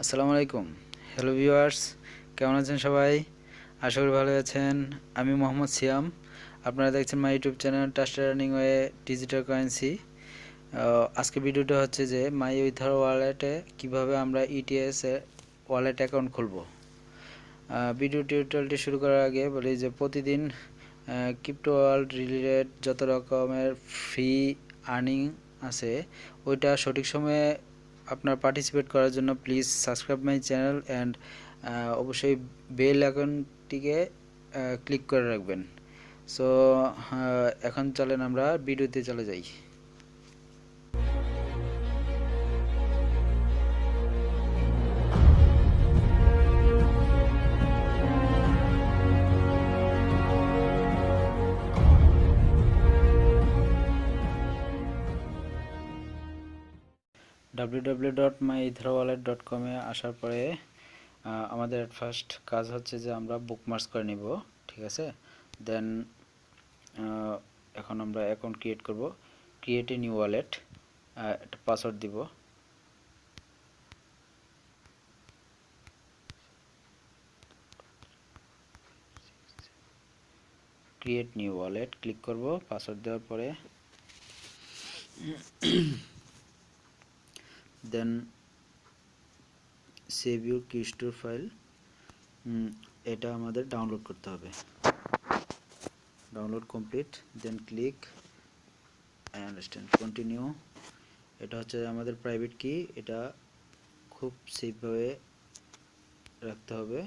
আসসালামু আলাইকুম। Hello viewers, কেমন আছেন সবাই? আশা করি ভালো আছেন। আমি মোহাম্মদ সিয়াম। আপনারা দেখছেন my YouTube channel trusted earning way digital currency. আজকে ভিডিওটা হচ্ছে যে মাই ইথার ওয়ালেটে কিভাবে আমরা ইটিএস এ ওয়ালেট অ্যাকাউন্ট খুলব। ভিডিও টিউটোরিয়ালটি শুরু করার আগে বলি যে প্রতিদিন ক্রিপ্টো ওয়ার্ল্ড রিলেটেড যত রকমের ফ্রি আর্নিং আছে ওইটা সঠিক সময়ে আপনার পার্টিসিপেট করার জন্য please subscribe my channel and অবশ্যই বেল আইকনটিকে ক্লিক করে রাখবেন। সো এখন চলেন আমরা ভিডিওতে চলে যাই। www.myetherwallet.com এ আসার পরে আমাদের ফার্স্ট কাজ হচ্ছে যে আমরা বুকমার্কস করে নিব, ঠিক আছে। দেন এখন আমরা অ্যাকাউন্ট ক্রিয়েট করব। ক্রিয়েট এ নিউ ওয়ালেট, একটা পাসওয়ার্ড দিব। ক্রিয়েট নিউ ওয়ালেট ক্লিক করব। পাসওয়ার্ড দেওয়ার পরে then save your key store file, এটা আমাদের ডাউনলোড করতে হবে। Download complete, then click I understand, continue. এটা হচ্ছে আমাদের প্রাইভেট কি, এটা খুব সেফভাবে রাখতে হবে।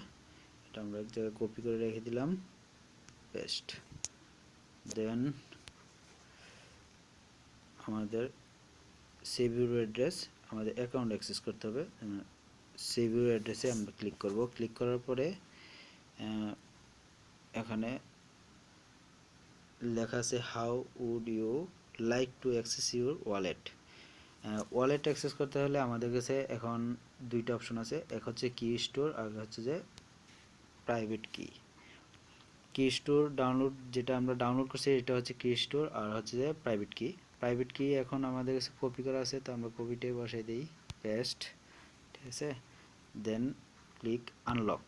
এটা আমরা এক জায়গায় কপি করে রেখে দিলাম, পেস্ট। দেন আমাদের সেভ ইউর অ্যাড্রেস, আমাদের অ্যাকাউন্ট অ্যাক্সেস করতে হবে। সেভ ইউর অ্যাড্রেসে আমরা ক্লিক করব। ক্লিক করার পরে এখানে লেখা আছে how would you like to access your wallet. Wallet access করতে হলে আমাদের কাছে এখন দুইটা অপশন আছে, এক হচ্ছে কি স্টোর আর হচ্ছে যে প্রাইভেট কি। কি স্টোর ডাউনলোড, যেটা আমরা ডাউনলোড করছি এটা হচ্ছে কি স্টোর, আর হচ্ছে যে প্রাইভেট কি। প্রাইভেট কি এখন আমাদের কাছে কপি করা আছে, তো আমরা কপিটাই বসাই দিই, পেস্ট, ঠিক আছে। দেন ক্লিক আনলক।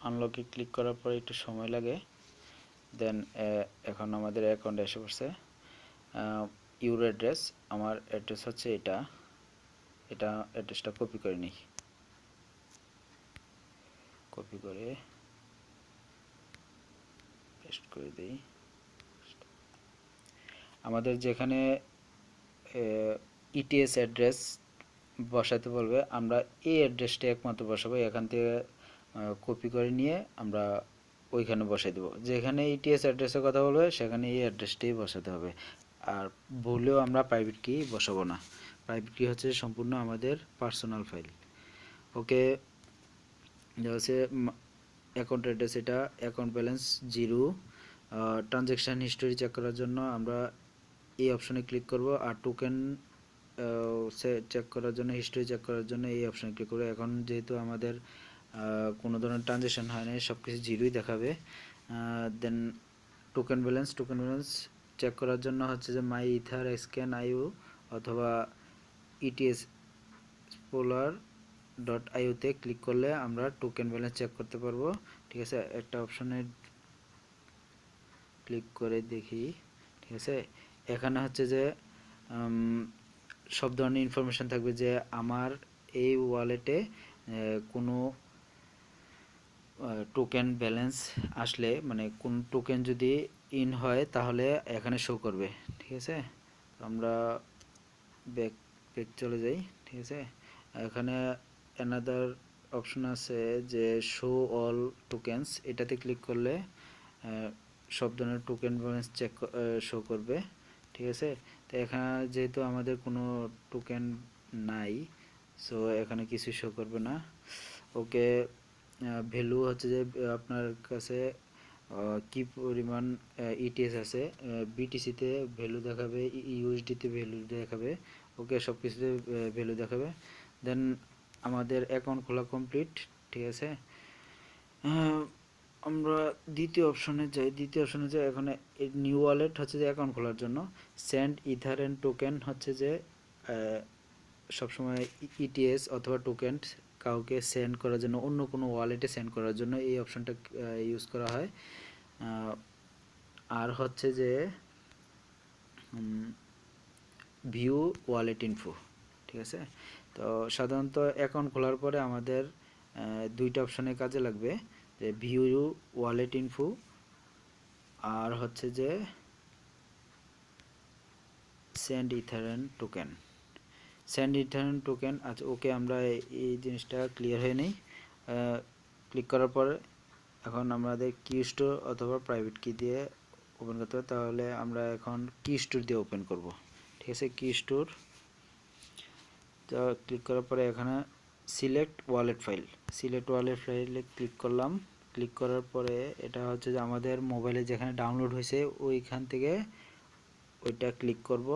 আনলকে ক্লিক করার পরে একটু সময় লাগে। দেন এখন আমাদের অ্যাকাউন্টে এসে পড়ছে। ইউর অ্যাড্রেস, আমার অ্যাড্রেস হচ্ছে এটা, এটা অ্যাড্রেসটা কপি করে নিই। কপি করে পেস্ট করে দিই। আমাদের যেখানে ইটিএস অ্যাড্রেস বসাতে বলবে, আমরা এই অ্যাড্রেসটা একমাত্র বসাবো। এখান থেকে কপি করে নিয়ে আমরা ওইখানে বসাই দেবো। যেখানে ইটিএস অ্যাড্রেসের কথা বলবে সেখানে এই অ্যাড্রেসটাই বসাতে হবে। আর ভুলেও আমরা প্রাইভেট কি বসাবো না। প্রাইভেট কি হচ্ছে সম্পূর্ণ আমাদের পার্সোনাল ফাইল। ওকে, হচ্ছে অ্যাকাউন্ট অ্যাড্রেস, এটা account balance zero. Transaction history check করার জন্য আমরা এই অপশনে ক্লিক করব। আর টোকেন চেক করার জন্য, হিস্ট্রি চেক করার জন্য এই অপশনে ক্লিক করব। এখন যেহেতু আমাদের কোনো ধরনের ট্রানজ্যাকশন হয় না, সব কিছু জিরোই দেখাবে। দেন টোকেন ব্যালেন্স চেক করার জন্য হচ্ছে যে মাই ইথার স্ক্যান আইও অথবা ইটিএস পোলার .io-তে ক্লিক করলে আমরা টোকেন ব্যালেন্স চেক করতে পারবো, ঠিক আছে। একটা অপশনে ক্লিক করে দেখি, ঠিক আছে। এখানে হচ্ছে যে সব ধরনের ইনফরমেশন থাকবে যে আমার এই ওয়ালেটে কোনো টোকেন ব্যালেন্স আসলে, মানে কোন টোকেন যদি ইন হয় তাহলে এখানে শো করবে, ঠিক আছে। আমরা ব্যাক চলে যাই, ঠিক আছে। এখানে অ্যানাদার অপশন আছে যে শো অল টোকেন্স, এটাতে ক্লিক করলে সব ধরনের টোকেন ব্যালেন্স চেক শো করবে, ঠিক আছে। তো এখানে যেহেতু আমাদের কোনো টোকেন নাই, সো এখানে কিছু শো করবে না। ওকে, ভ্যালু হচ্ছে যে আপনার কাছে কি পরিমাণ ইটিএস আছে, বিটিসিতে ভ্যালু দেখাবে, ইউএসডিতে ভ্যালু দেখাবে। ওকে, সব কিছুতে ভ্যালু দেখাবে। দেন আমাদের অ্যাকাউন্ট খোলা কমপ্লিট, ঠিক আছে। আমরা দ্বিতীয় অপশনে যাই। এখানে নিউ ওয়ালেট হচ্ছে যে অ্যাকাউন্ট খোলার জন্য, সেন্ড ইথার এন্ড টোকেন হচ্ছে যে সবসময় ইটিএস অথবা টোকেন কাউকে সেন্ড করার জন্য, অন্য কোনো ওয়ালেটে সেন্ড করার জন্য এই অপশনটা ইউজ করা হয়। আর হচ্ছে যে ভিউ ওয়ালেট ইনফো, ঠিক আছে। তো সাধারণত অ্যাকাউন্ট খোলার পরে আমাদের দুইটা অপশনে কাজে লাগবে, যে ভিউ ওয়ালেট ইনফো আর হচ্ছে যে সেন্ড ইথারেন টোকেন। সেন্ড ইথারেন টোকেন, আচ্ছা ওকে, আমরা এই জিনিসটা ক্লিয়ার হয়ে নেই। ক্লিক করার পরে এখন আমাদের কি স্টোর অথবা প্রাইভেট কি দিয়ে ওপেন করতে হবে, তাহলে আমরা এখন কি স্টোর দিয়ে ওপেন করব, ঠিক আছে। কি স্টোর, তো ক্লিক করার পরে এখানে সিলেক্ট ওয়ালেট ফাইলে ক্লিক করলাম। ক্লিক করার পরে এটা হচ্ছে যে আমাদের মোবাইলে যেখানে ডাউনলোড হয়েছে ওইখান থেকে ওইটা ক্লিক করব।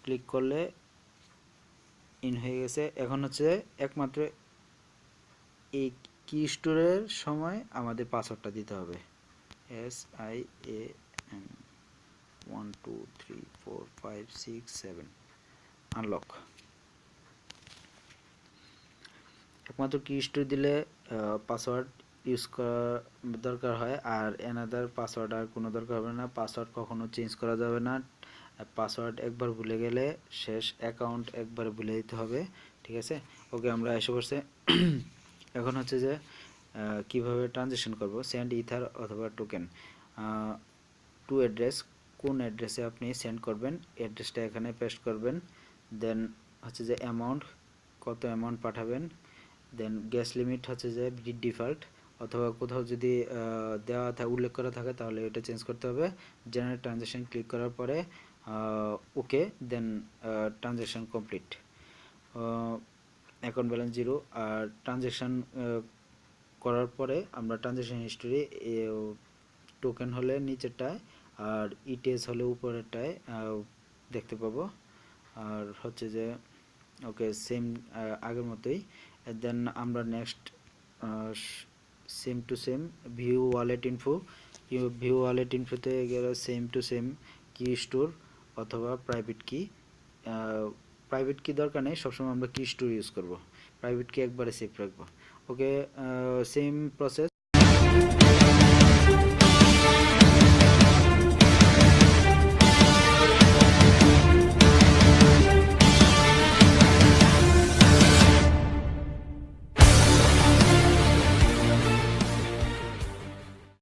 ক্লিক করলে ইন হয়ে গেছে। এখন হচ্ছে একমাত্র এই কি স্টোরের সময় আমাদের পাসওয়ার্ডটা দিতে হবে, SIAM 1 2 3 4 5 6 7 আনলক। একমাত্র কি স্টোর দিলে পাসওয়ার্ড ইউজ করা দরকার হয়, আর এনাদার পাসওয়ার্ড আর কোনো দরকার হবে না। পাসওয়ার্ড কখনো চেঞ্জ করা যাবে না। পাসওয়ার্ড একবার ভুলে গেলে শেষ, অ্যাকাউন্ট একবার ভুলে দিতে হবে, ঠিক আছে। ওকে, আমরা এসে পড়ছে। এখন হচ্ছে যে কিভাবে ট্রানজ্যাকশন করব, সেন্ড ইথার অথবা টোকেন টু অ্যাড্রেস, কোন অ্যাড্রেসে আপনি সেন্ড করবেন অ্যাড্রেসটা এখানে পেস্ট করবেন। দেন হচ্ছে যে অ্যামাউন্ট, কত অ্যামাউন্ট পাঠাবেন। দেন গ্যাস লিমিট হচ্ছে যে ডিফল্ট, অথবা কোথাও যদি দেওয়া থাকে, উল্লেখ করা থাকে, তাহলে এটা চেঞ্জ করতে হবে। জেনারেট ট্রানজ্যাকশন ক্লিক করার পরে ওকে, দেন ট্রানজ্যাকশন কমপ্লিট। Account balance 0। আর ট্রানজ্যাকশন করার পরে আমরা ট্রানজ্যাকশন হিস্টোরি, টোকেন হলে নিচেরটায় আর ইটিএস হলে উপরেরটায় দেখতে পাবো। আর হচ্ছে যে ওকে, সেম আগের মতোই। দেন আমরা next same to same view wallet ইনফোতে গেলে same to same key store অথবা প্রাইভেট কি দরকার নেই, সবসময় আমরা কি স্টোর ইউজ করব, প্রাইভেট কি একবারে সেভ রাখবো। ওকে, সেম প্রসেস।